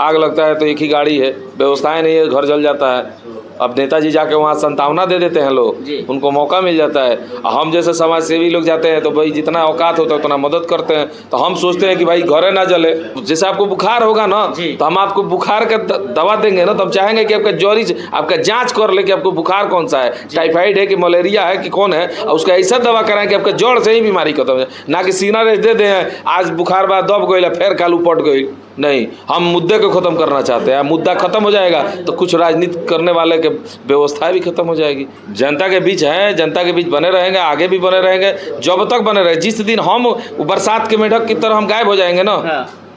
आग लगता है तो एक ही गाड़ी है, व्यवस्थाएं नहीं है, घर जल जाता है। अब नेताजी जाके वहाँ संतावना दे देते हैं लोग, उनको मौका मिल जाता है। हम जैसे समाज सेवी लोग जाते हैं तो भाई जितना औकात होता है उतना मदद करते हैं। तो हम सोचते हैं कि भाई घरे ना जले। जैसे आपको बुखार होगा ना तो हम आपको बुखार का दवा देंगे ना, तो हम चाहेंगे कि आपका जड़ी से आपका जांच कर ले कि आपको बुखार कौन सा है, टाइफाइड है कि मलेरिया है कि कौन है, और उसका ऐसा दवा कराएं कि आपका जड़ से ही बीमारी खत्म हो जाए। ना कि सीना रेस दे दें, आज बुखार बाद दब गई फिर कालू पट गई। नहीं, हम मुद्दे को खत्म करना चाहते हैं। मुद्दा खत्म हो जाएगा तो कुछ राजनीति करने वाले के व्यवस्था भी खत्म हो जाएगी। जनता के बीच हैं, जनता के बीच बने रहेंगे, आगे भी बने रहेंगे जब तक बने रहे। जिस दिन हम बरसात के मेढक की तरह हम गायब हो जाएंगे ना,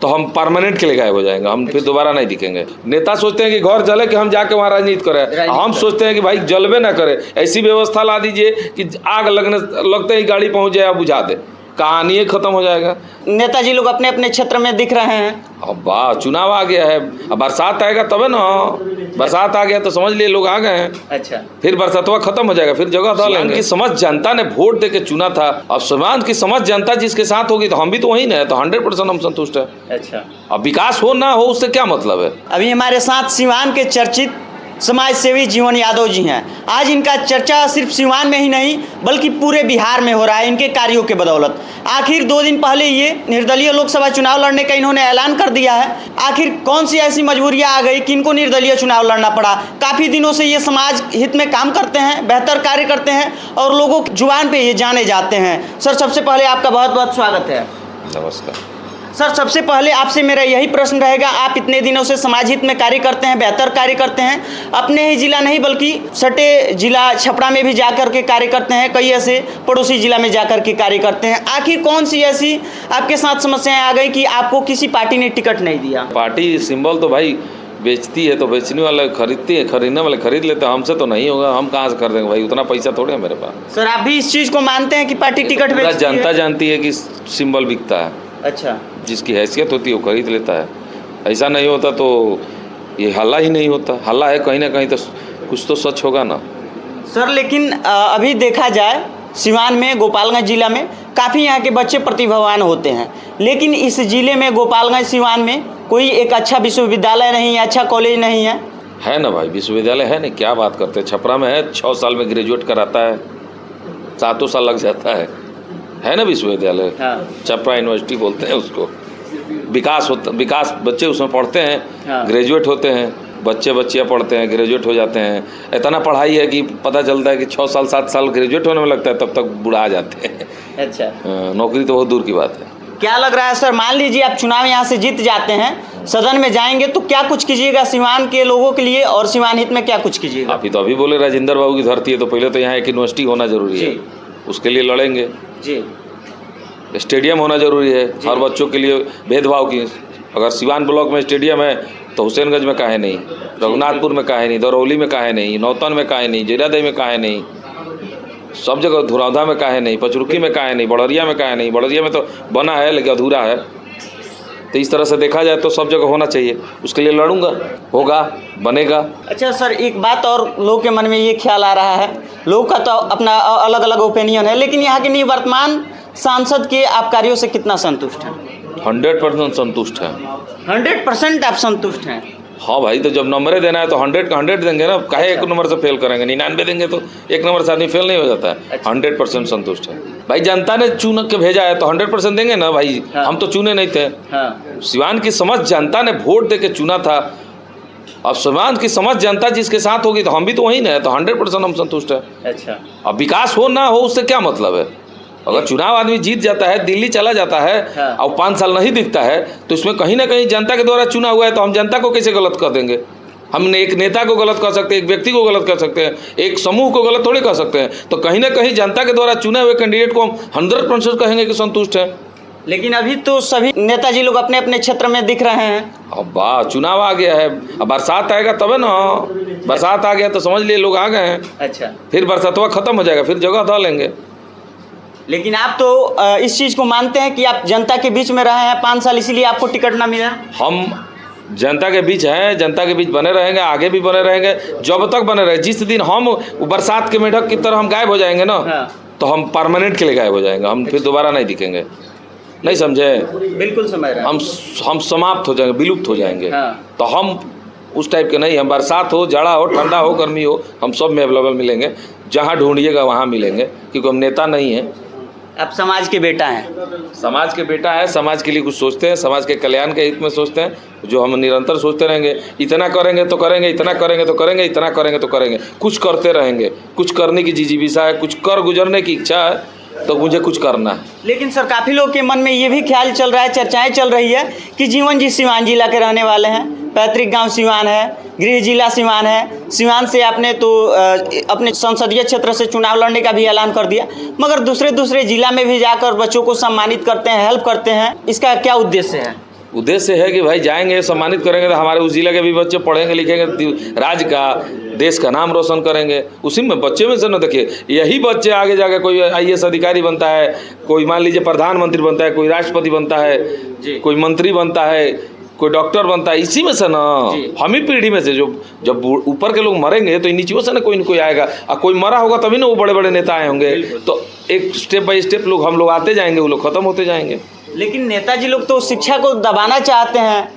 तो हम परमानेंट के लिए गायब हो जाएंगे, हम फिर दोबारा नहीं दिखेंगे। नेता सोचते हैं कि घर जले कि हम जाके वहाँ राजनीति करें, हम सोचते हैं कि भाई जलबे ना करे। ऐसी व्यवस्था ला दीजिए कि आग लगते ही गाड़ी पहुँच जाए और बुझा दे, कहानी खत्म हो जाएगा। नेताजी लोग अपने अपने क्षेत्र में दिख रहे हैं। अब वाह, चुनाव आ गया है, अब बरसात आएगा तबे ना। बरसात आ गया तो समझ लिए लोग आ गए हैं। अच्छा, फिर बरसातवा खत्म हो जाएगा, फिर जगह डाल लेंगे। समझ जनता ने वोट दे के चुना था। अब समाज की समझ जनता जिसके साथ होगी तो हम भी तो वही ना है, तो 100% हम संतुष्ट है। अच्छा, अब विकास हो ना हो उससे क्या मतलब है। अभी हमारे साथ सिवान के चर्चित समाज सेवी जीवन यादव जी हैं। आज इनका चर्चा सिर्फ सिवान में ही नहीं बल्कि पूरे बिहार में हो रहा है इनके कार्यों के बदौलत। आखिर 2 दिन पहले ये निर्दलीय लोकसभा चुनाव लड़ने का इन्होंने ऐलान कर दिया है। आखिर कौन सी ऐसी मजबूरियां आ गई कि इनको निर्दलीय चुनाव लड़ना पड़ा। काफ़ी दिनों से ये समाज हित में काम करते हैं, बेहतर कार्य करते हैं और लोगों की जुबान पर ये जाने जाते हैं। सर, सबसे पहले आपका बहुत बहुत स्वागत है। नमस्कार सर, सबसे पहले आपसे मेरा यही प्रश्न रहेगा, आप इतने दिनों से समाज हित में कार्य करते हैं, बेहतर कार्य करते हैं, अपने ही जिला नहीं बल्कि सटे जिला छपरा में भी जाकर के कार्य करते हैं, कई ऐसे पड़ोसी जिला में जाकर के कार्य करते हैं। आखिर कौन सी ऐसी आपके साथ समस्याएं आ गई कि आपको किसी पार्टी ने टिकट नहीं दिया। पार्टी सिंबल तो भाई बेचती है तो बेचने वाले खरीदती है, खरीदने वाले खरीद लेते हैं। हमसे तो नहीं होगा, हम कहाँ से कर देंगे भाई, उतना पैसा थोड़े है मेरे पास। सर, आप भी इस चीज़ को मानते हैं कि पार्टी टिकट बेचती है? जनता जानती है कि सिंबल बिकता है। अच्छा, जिसकी हैसियत होती है वो खरीद लेता है। ऐसा नहीं होता तो ये हल्ला ही नहीं होता। हल्ला है कहीं ना कहीं तो कुछ तो सच होगा ना। सर, लेकिन अभी देखा जाए सिवान में, गोपालगंज जिला में काफ़ी यहाँ के बच्चे प्रतिभावान होते हैं, लेकिन इस जिले में गोपालगंज सिवान में कोई एक अच्छा विश्वविद्यालय नहीं है, अच्छा कॉलेज नहीं है। है ना भाई, विश्वविद्यालय है ना, क्या बात करते हैं। छपरा में है, 6 साल में ग्रेजुएट कराता है, 7 साल लग जाता है ना विश्वविद्यालय। छपरा यूनिवर्सिटी बोलते हैं उसको। विकास बच्चे उसमें पढ़ते हैं, ग्रेजुएट होते हैं, बच्चियाँ पढ़ते हैं, ग्रेजुएट हो जाते हैं। इतना पढ़ाई है कि पता चलता है कि 6 साल 7 साल ग्रेजुएट होने में लगता है, तब तक बुढ़ा आ जाते हैं। अच्छा, नौकरी तो बहुत दूर की बात है। क्या लग रहा है सर, मान लीजिए आप चुनाव यहाँ से जीत जाते हैं, सदन में जाएंगे तो क्या कुछ कीजिएगा सिवान के लोगों के लिए और सिवान हित में क्या कुछ कीजिएगा? आप ही तो अभी बोले राजेंद्र बाबू की धरती है, तो पहले तो यहाँ एक यूनिवर्सिटी होना जरूरी है, उसके लिए लड़ेंगे जी। स्टेडियम होना जरूरी है हर बच्चों के लिए, भेदभाव की। अगर सिवान ब्लॉक में स्टेडियम है तो हुसैनगंज में काहे नहीं, रघुनाथपुर में काहे नहीं, दरौली में काहे नहीं, नौतन में काहे नहीं, जीरादेई में काहे नहीं, सब जगह धुरौधा में काहे नहीं, पचरुखी में काहे नहीं, बड़रिया में काहे नहीं। बड़रिया में तो बना है लेकिन अधूरा है। तो इस तरह से देखा जाए तो सब जगह होना चाहिए, उसके लिए लड़ूंगा, होगा, बनेगा। अच्छा सर, एक बात और लोगों के मन में ये ख्याल आ रहा है, लोगों का तो अपना अलग अलग ओपिनियन है, लेकिन यहाँ के निवर्तमान सांसद के आप कार्यों से कितना संतुष्ट हैं? 100% संतुष्ट हैं। 100% आप संतुष्ट हैं? हाँ भाई, तो जब नंबरें देना है तो 100 का 100 देंगे ना। काहे एक नंबर से फेल करेंगे? 99 देंगे तो 1 नंबर से आदमी फेल नहीं हो जाता है। 100% संतुष्ट है भाई। जनता ने चुन के भेजा है तो 100% देंगे ना भाई। हम तो चुने नहीं थे। सिवान की समझ जनता ने वोट दे के चुना था। अब सिवान की समझ जनता जिसके साथ होगी तो हम भी तो वही ना है, तो 100% हम संतुष्ट है। अच्छा, अब विकास हो ना हो उससे क्या मतलब है। अगर चुनाव आदमी जीत जाता है, दिल्ली चला जाता है और 5 साल नहीं दिखता है, तो इसमें कहीं ना कहीं जनता के द्वारा चुना हुआ है, तो हम जनता को कैसे गलत कर देंगे। हमने एक नेता को गलत कर सकते हैं, एक व्यक्ति को गलत कर सकते हैं, एक समूह को गलत थोड़ी कर सकते हैं। तो कहीं ना कहीं जनता के द्वारा चुने हुए कैंडिडेट को हम 100% कहेंगे कि संतुष्ट है। लेकिन अभी तो सभी नेताजी लोग अपने अपने क्षेत्र में दिख रहे हैं। अब वाह, चुनाव आ गया है, अब बरसात आएगा तबे ना। बरसात आ गया तो समझ लिए लोग आ गए हैं। अच्छा, फिर बरसातवा खत्म हो जाएगा, फिर जगह डाल लेंगे। लेकिन आप तो इस चीज़ को मानते हैं कि आप जनता के बीच में रहे हैं 5 साल, इसीलिए आपको टिकट ना मिला। हम जनता के बीच हैं, जनता के बीच बने रहेंगे, आगे भी बने रहेंगे जब तक बने रहे। जिस दिन हम बरसात के मेढक की तरह हम गायब हो जाएंगे ना, तो हम परमानेंट के लिए गायब हो जाएंगे, हम फिर दोबारा नहीं दिखेंगे। नहीं समझे? बिल्कुल समझ रहे हैं। हम समाप्त हो जाएंगे, विलुप्त हो जाएंगे। हाँ। तो हम उस टाइप के नहीं, हम बरसात हो, जाड़ा हो, ठंडा हो, गर्मी हो, हम सब में अवेलेबल मिलेंगे। जहाँ ढूंढिएगा वहाँ मिलेंगे, क्योंकि हम नेता नहीं हैं। आप समाज के बेटा हैं। समाज के बेटा है, समाज के लिए कुछ सोचते हैं, समाज के कल्याण के हित में सोचते हैं, जो हम निरंतर सोचते रहेंगे। इतना करेंगे तो करेंगे, इतना करेंगे तो करेंगे, इतना करेंगे तो करेंगे, कुछ करते रहेंगे। कुछ करने की जिजीविसा है, कुछ कर गुजरने की इच्छा है, तो मुझे कुछ करना है। लेकिन सर काफ़ी लोग के मन में ये भी ख्याल चल रहा है, चर्चाएं चल रही है कि जीवन जी सिवान जिला के रहने वाले हैं, पैतृक गांव सिवान है, गृह जिला सिवान है। सिवान से आपने तो अपने संसदीय क्षेत्र से चुनाव लड़ने का भी ऐलान कर दिया, मगर दूसरे जिला में भी जाकर बच्चों को सम्मानित करते हैं, हेल्प करते हैं। इसका क्या उद्देश्य है? उद्देश्य है कि भाई जाएंगे, सम्मानित करेंगे, तो हमारे उस जिले के भी बच्चे पढ़ेंगे लिखेंगे, राज्य का, देश का नाम रोशन करेंगे। उसी में बच्चे में से ना, देखिए यही बच्चे आगे जाकर कोई IAS अधिकारी बनता है, कोई मान लीजिए प्रधानमंत्री बनता है, कोई राष्ट्रपति बनता है, कोई मंत्री बनता है, कोई डॉक्टर बनता है। इसी में से ना, हम ही पीढ़ी में से जो जब ऊपर के लोग मरेंगे तो नीचे से ना कोई आएगा, और कोई मरा होगा तभी ना वो बड़े बड़े नेता आए होंगे। तो एक स्टेप बाय स्टेप लोग हम लोग आते जाएंगे, वो लोग खत्म होते जाएंगे। लेकिन नेताजी लोग तो शिक्षा को दबाना चाहते हैं,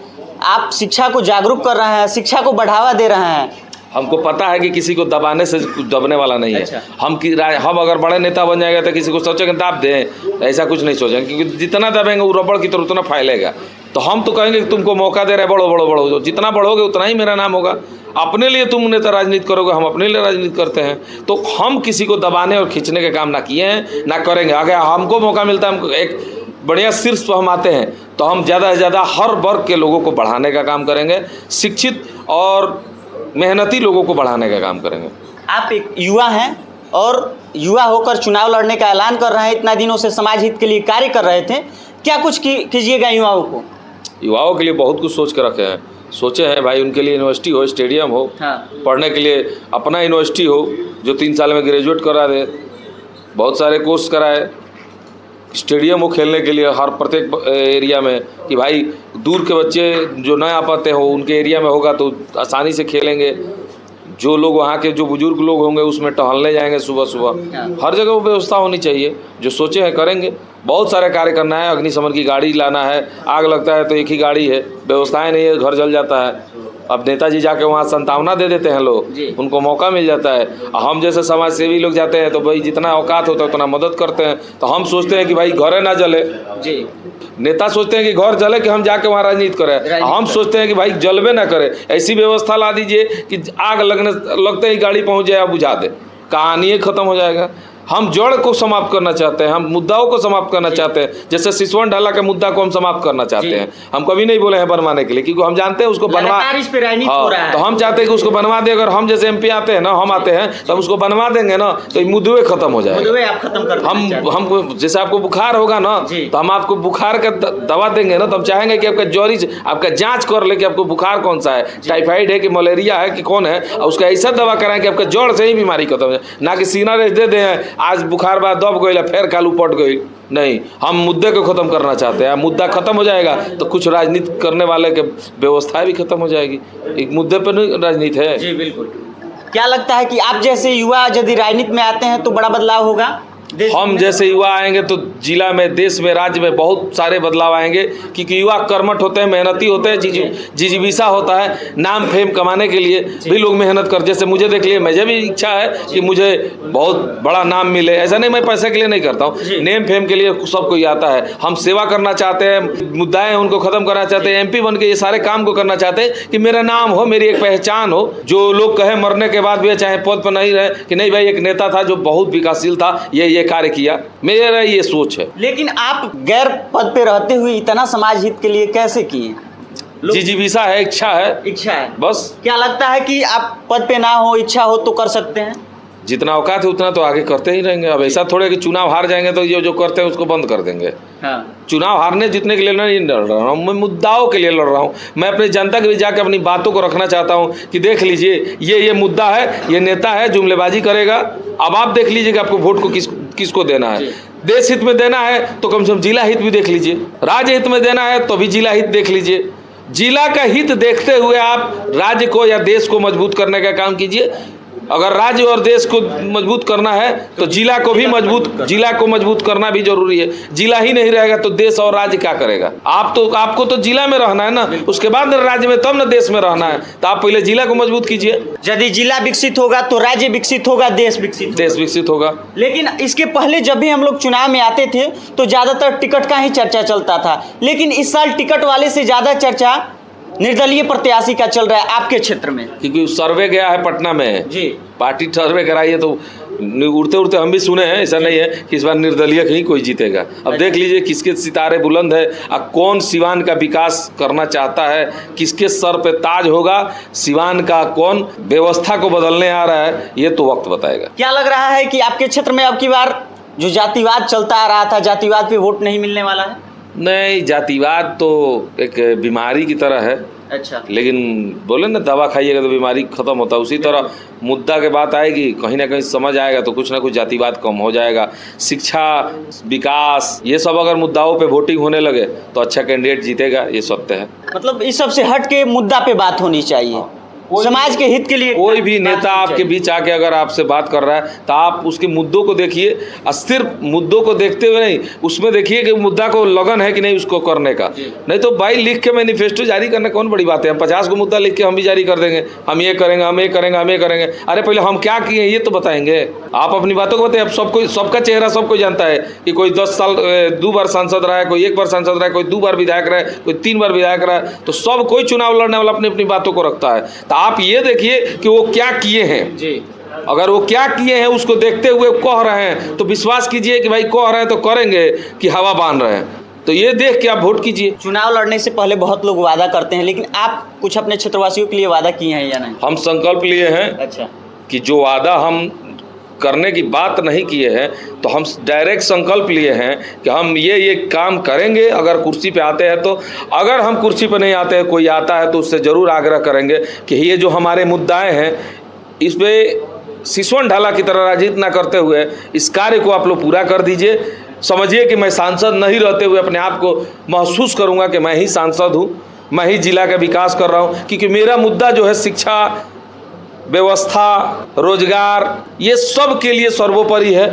आप शिक्षा को जागरूक कर रहे हैं, शिक्षा को बढ़ावा दे रहे हैं। हमको पता है कि किसी को दबाने से कुछ दबने वाला नहीं है। अच्छा। हम अगर बड़े नेता बन जाएंगे तो किसी को सोचेंगे दाब दें, ऐसा कुछ नहीं सोचेंगे, क्योंकि जितना दबेंगे वो रबड़ की तरह उतना फैलेगा। तो हम तो कहेंगे कि तुमको मौका दे रहे, बढ़ो, जितना बढ़ोगे उतना ही मेरा नाम होगा। अपने लिए तुम नेता राजनीति करोगे, हम अपने लिए राजनीति करते हैं। तो हम किसी को दबाने और खींचने के काम ना किए हैं, ना करेंगे। अगर हमको मौका मिलता है, हमको एक बढ़िया शीर्ष पर हम आते हैं, तो हम ज़्यादा से ज़्यादा हर वर्ग के लोगों को बढ़ाने का काम करेंगे, शिक्षित और मेहनती लोगों को बढ़ाने का काम करेंगे। आप एक युवा हैं और युवा होकर चुनाव लड़ने का ऐलान कर रहे हैं, इतना दिनों से समाज हित के लिए कार्य कर रहे थे, क्या कुछ कीजिएगा युवाओं को? युवाओं के लिए बहुत कुछ सोच के रखे हैं, सोचे हैं भाई उनके लिए यूनिवर्सिटी हो, स्टेडियम हो। हाँ। पढ़ने के लिए अपना यूनिवर्सिटी हो, जो 3 साल में ग्रेजुएट करा दे, बहुत सारे कोर्स कराए, स्टेडियम हो खेलने के लिए हर प्रत्येक एरिया में, कि भाई दूर के बच्चे जो न आ पाते हो उनके एरिया में होगा तो आसानी से खेलेंगे। जो लोग वहाँ के जो बुजुर्ग लोग होंगे उसमें टहलने जाएंगे सुबह सुबह। हर जगह वो व्यवस्था होनी चाहिए, जो सोचे हैं करेंगे। बहुत सारे कार्य करना है, अग्निशमन की गाड़ी लाना है, आग लगता है तो एक ही गाड़ी है, व्यवस्थाएं नहीं है, घर जल जाता है। अब नेताजी जाके वहाँ संतावना दे देते हैं लोग, उनको मौका मिल जाता है। हम जैसे समाज सेवी लोग जाते हैं तो भाई जितना औकात होता है उतना मदद करते हैं। तो हम सोचते हैं कि भाई घर ना जले, नेता सोचते हैं कि घर जले कि हम जाके वहाँ राजनीति करें, हम सोचते हैं कि भाई जलवे ना करे। ऐसी व्यवस्था ला दीजिए कि आग लगते ही गाड़ी पहुँच जाए, बुझा दे, कहानी खत्म हो जाएगा। हम जड़ को समाप्त करना चाहते हैं, हम मुद्दाओं को समाप्त करना चाहते हैं। जैसे सिसवन ढाला के मुद्दा को हम समाप्त करना चाहते हैं। हम कभी नहीं बोले हैं बनवाने के लिए, क्योंकि हम जानते हैं उसको बनवा, तो हम चाहते हैं कि उसको बनवा दे। अगर हम जैसे MP आते हैं ना, हम आते हैं तो हम उसको बनवा देंगे ना, तो मुद्दे खत्म हो जाएगा। हम जैसे आपको बुखार होगा ना, तो हम आपको बुखार का दवा देंगे ना, तो हम चाहेंगे कि आपका जड़ी से आपका जाँच कर ले कि आपको बुखार कौन सा है, टाइफाइड है कि मलेरिया है कि कौन है, और उसका ऐसा दवा कराएं कि आपका जड़ से ही बीमारी खत्म हो जाए। ना कि सीना रेस दे दें, आज बुखार बाद दब गई फिर कालू पट गई। नहीं, हम मुद्दे को खत्म करना चाहते हैं। मुद्दा खत्म हो जाएगा तो कुछ राजनीति करने वाले के व्यवस्था भी खत्म हो जाएगी। एक मुद्दे पर नहीं राजनीति है। जी बिल्कुल। क्या लगता है कि आप जैसे युवा यदि राजनीति में आते हैं तो बड़ा बदलाव होगा? हम जैसे युवा आएंगे तो जिला में, देश में, राज्य में बहुत सारे बदलाव आएंगे, क्योंकि युवा कर्मठ होते हैं, मेहनती होते हैं, जिजीविसा होता है। नाम फेम कमाने के लिए भी लोग मेहनत कर, जैसे मुझे देख लिए, मुझे भी इच्छा है कि मुझे बहुत बड़ा नाम मिले। ऐसा नहीं मैं पैसे के लिए नहीं करता हूँ, नेम फेम के लिए सबको ही आता है। हम सेवा करना चाहते हैं, मुद्दाएं उनको खत्म करना चाहते हैं, MP बन के ये सारे काम को करना चाहते हैं कि मेरा नाम हो, मेरी एक पहचान हो। जो लोग कहे मरने के बाद भी, चाहे पद पर नहीं रहे, कि नहीं भाई एक नेता था जो बहुत विकासशील था, ये कार्य किया, मेरा ये सोच है। लेकिन आप गैर पद पे रहते हुए इतना समाज हित के लिए कैसे किए? जिजीविसा है, इच्छा है बस। क्या लगता है कि आप पद पे ना हो, इच्छा हो तो कर सकते हैं? जितना औकात है उतना तो आगे करते ही रहेंगे। अब ऐसा थोड़े कि चुनाव हार जाएंगे तो ये जो करते हैं उसको बंद कर देंगे। चुनाव हारने जीतने के लिए नहीं लड़ रहा हूँ, मैं मुद्दाओं के लिए लड़ रहा हूँ। मैं अपनी जनता के भी जाकर अपनी बातों को रखना चाहता हूँ कि देख लीजिए ये मुद्दा है, ये नेता है, जुमलेबाजी करेगा। अब आप देख लीजिए कि आपको वोट को किसको देना है। देश हित में देना है तो कम से कम जिला हित भी देख लीजिए, राज्य हित में देना है तो भी जिला हित देख लीजिए। जिला का हित देखते हुए आप राज्य को या देश को मजबूत करने का काम कीजिए। अगर राज्य और देश को मजबूत करना है तो जिला को मजबूत करना भी जरूरी है। जिला ही नहीं रहेगा तो देश और राज्य क्या करेगा? आपको तो जिला में रहना है ना, उसके बाद राज्य में, तब ना देश में रहना है। तो आप पहले जिला को मजबूत कीजिए। यदि जिला विकसित होगा तो राज्य विकसित होगा, देश विकसित होगा। लेकिन इसके पहले जब भी हम लोग चुनाव में आते थे तो ज्यादातर टिकट का ही चर्चा चलता था, लेकिन इस साल टिकट वाले से ज्यादा चर्चा निर्दलीय प्रत्याशी का चल रहा है आपके क्षेत्र में। क्योंकि सर्वे गया है पटना में जी, पार्टी सर्वे कराई है, तो उड़ते उड़ते हम भी सुने हैं, ऐसा नहीं है कि इस बार निर्दलीय ही कोई जीतेगा। अब देख लीजिए किसके सितारे बुलंद है, कौन सिवान का विकास करना चाहता है, किसके सर पे ताज होगा, सिवान का कौन व्यवस्था को बदलने आ रहा है, ये तो वक्त बताएगा। क्या लग रहा है कि आपके क्षेत्र में अब की बार जो जातिवाद चलता आ रहा था, जातिवाद पे वोट नहीं मिलने वाला है? नहीं, जातिवाद तो एक बीमारी की तरह है। अच्छा, लेकिन बोले ना दवा खाइएगा तो बीमारी खत्म होता है, उसी तरह मुद्दा के बात आएगी, कहीं ना कहीं समझ आएगा तो कुछ ना कुछ जातिवाद कम हो जाएगा। शिक्षा, विकास, ये सब अगर मुद्दाओं पे वोटिंग होने लगे तो अच्छा कैंडिडेट जीतेगा, ये सत्य है। मतलब इस सब से हट के मुद्दा पे बात होनी चाहिए, समाज के हित के लिए। कोई भी नेता आपके बीच आके अगर आपसे बात कर रहा है तो आप उसके मुद्दों को देखिए, और सिर्फ मुद्दों को देखते हुए नहीं, उसमें देखिए कि मुद्दा को लगन है कि नहीं उसको करने का। नहीं तो भाई लिख के मैनिफेस्टो जारी करना कौन बड़ी बात है? हम 50 को मुद्दा लिख के हम भी जारी कर देंगे, हम ये करेंगे, हम ये करेंगे, हम ये करेंगे। अरे पहले हम क्या किए ये तो बताएंगे। आप अपनी बातों को बताइए। अब सबका चेहरा सबको जानता है कि कोई 10 साल 2 बार सांसद रहा है, कोई 1 बार सांसद रहा है, कोई 2 बार विधायक रहा है, कोई 3 बार विधायक रहा है, तो सब कोई चुनाव लड़ने वाला अपनी अपनी बातों को रखता है। तो आप ये देखिए कि वो क्या किए हैं जी। अगर वो क्या किए हैं उसको देखते हुए कह रहे हैं तो विश्वास कीजिए कि भाई कह रहे हैं तो करेंगे कि हवा बांध रहे हैं। तो ये देख के आप वोट कीजिए। चुनाव लड़ने से पहले बहुत लोग वादा करते हैं, लेकिन आप कुछ अपने क्षेत्रवासियों के लिए वादा किए हैं या नहीं? हम संकल्प लिए हैं। अच्छा, कि जो वादा हम करने की बात नहीं किए हैं तो हम डायरेक्ट संकल्प लिए हैं कि हम ये काम करेंगे अगर कुर्सी पे आते हैं तो। अगर हम कुर्सी पे नहीं आते हैं, कोई आता है तो उससे ज़रूर आग्रह करेंगे कि ये जो हमारे मुद्दाएं हैं इस पर सिसवन ढाला की तरह राजनीति ना करते हुए इस कार्य को आप लोग पूरा कर दीजिए। समझिए कि मैं सांसद नहीं रहते हुए अपने आप को महसूस करूँगा कि मैं ही सांसद हूँ, मैं ही जिला का विकास कर रहा हूँ, क्योंकि मेरा मुद्दा जो है शिक्षा, व्यवस्था, रोजगार, ये सब के लिए सर्वोपरि है।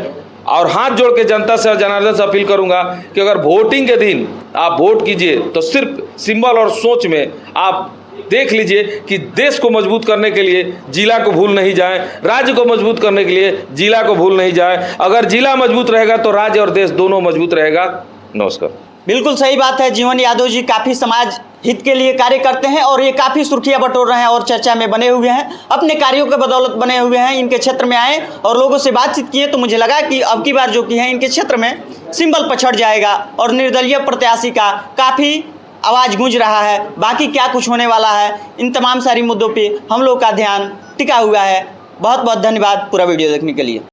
और हाथ जोड़ के जनता से और जनार्दन से अपील करूंगा कि अगर वोटिंग के दिन आप वोट कीजिए तो सिर्फ सिंबल और सोच में आप देख लीजिए कि देश को मजबूत करने के लिए जिला को भूल नहीं जाएं, राज्य को मजबूत करने के लिए जिला को भूल नहीं जाएं। अगर जिला मजबूत रहेगा तो राज्य और देश दोनों मजबूत रहेगा। नमस्कार। बिल्कुल सही बात है। जीवन यादव जी काफ़ी समाज हित के लिए कार्य करते हैं और ये काफ़ी सुर्खियां बटोर रहे हैं और चर्चा में बने हुए हैं, अपने कार्यों के बदौलत बने हुए हैं। इनके क्षेत्र में आए और लोगों से बातचीत किए तो मुझे लगा कि अब की बार जो कि है इनके क्षेत्र में सिंबल पछड़ जाएगा और निर्दलीय प्रत्याशी का काफ़ी आवाज़ गूंज रहा है। बाकी क्या कुछ होने वाला है, इन तमाम सारी मुद्दों पर हम लोग का ध्यान टिका हुआ है। बहुत बहुत धन्यवाद पूरा वीडियो देखने के लिए।